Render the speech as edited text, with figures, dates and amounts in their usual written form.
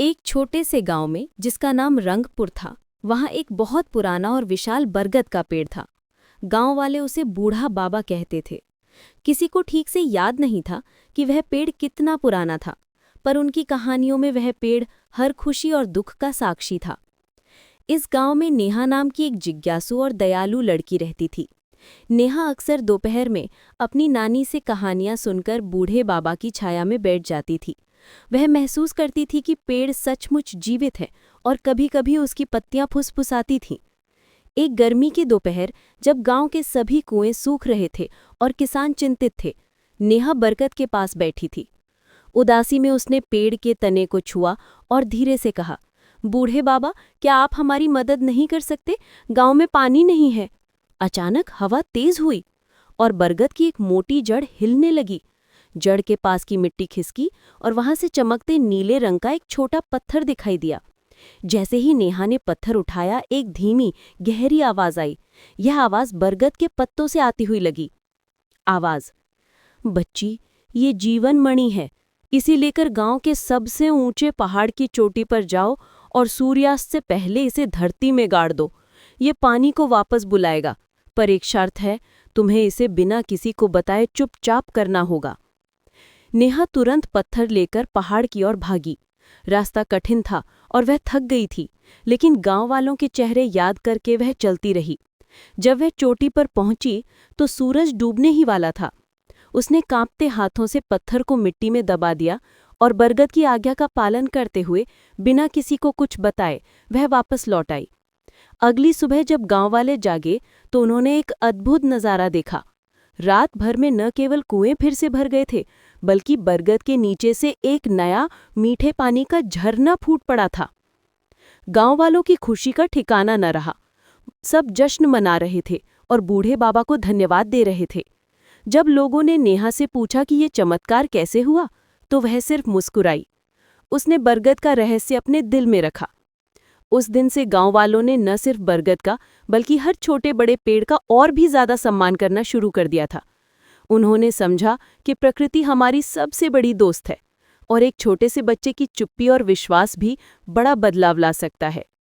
एक छोटे से गांव में जिसका नाम रंगपुर था, वहां एक बहुत पुराना और विशाल बरगद का पेड़ था। गांव वाले उसे बूढ़ा बाबा कहते थे। किसी को ठीक से याद नहीं था कि वह पेड़ कितना पुराना था, पर उनकी कहानियों में वह पेड़ हर खुशी और दुख का साक्षी था। इस गांव में नेहा नाम की एक जिज्ञासु और दयालु लड़की रहती थी। नेहा अक्सर दोपहर में अपनी नानी से कहानियां सुनकर बूढ़े बाबा की छाया में बैठ जाती थी। वह महसूस करती थी कि पेड़ सचमुच जीवित है और कभी-कभी उसकी पत्तियां फुसफुसाती थीं। एक गर्मी की दोपहर, जब गांव के सभी कुएं सूख रहे थे और किसान चिंतित थे, नेहा बरगद के पास बैठी थी। उदासी में उसने पेड़ के तने को छुआ और धीरे से कहा, बूढ़े बाबा, क्या आप हमारी मदद नहीं कर सकते? गांव में पानी नहीं है। अचानक हवा तेज हुई और बरगद की एक मोटी जड़ हिलने लगी। जड़ के पास की मिट्टी खिसकी और वहां से चमकते नीले रंग का एक छोटा पत्थर दिखाई दिया। जैसे ही नेहा ने पत्थर उठाया, एक धीमी गहरी आवाज आई। यह आवाज बरगद के पत्तों से आती हुई लगी। आवाज, बच्ची, ये जीवन मणि है। इसे लेकर गांव के सबसे ऊंचे पहाड़ की चोटी पर जाओ और सूर्यास्त से पहले इसे धरती में गाड़ दो। ये पानी को वापस बुलाएगा, पर एक शर्त है, तुम्हें इसे बिना किसी को बताए चुपचाप करना होगा। नेहा तुरंत पत्थर लेकर पहाड़ की ओर भागी। रास्ता कठिन था और वह थक गई थी, लेकिन गांव वालों के चेहरे याद करके वह चलती रही। जब वह चोटी पर पहुंची तो सूरज डूबने ही वाला था। उसने कांपते हाथों से पत्थर को मिट्टी में दबा दिया और बरगद की आज्ञा का पालन करते हुए बिना किसी को कुछ बताए वह वापस लौट आई। अगली सुबह जब गांव वाले जागे तो उन्होंने एक अद्भुत नज़ारा देखा। रात भर में न केवल कुएं फिर से भर गए थे, बल्कि बरगद के नीचे से एक नया मीठे पानी का झरना फूट पड़ा था। गांव वालों की खुशी का ठिकाना न रहा। सब जश्न मना रहे थे और बूढ़े बाबा को धन्यवाद दे रहे थे। जब लोगों ने नेहा से पूछा कि ये चमत्कार कैसे हुआ, तो वह सिर्फ मुस्कुराई। उसने बरगद का रहस्य अपने दिल में रखा। उस दिन से गांव वालों ने न सिर्फ बरगद का, बल्कि हर छोटे बड़े पेड़ का और भी ज्यादा सम्मान करना शुरू कर दिया था। उन्होंने समझा कि प्रकृति हमारी सबसे बड़ी दोस्त है और एक छोटे से बच्चे की चुप्पी और विश्वास भी बड़ा बदलाव ला सकता है।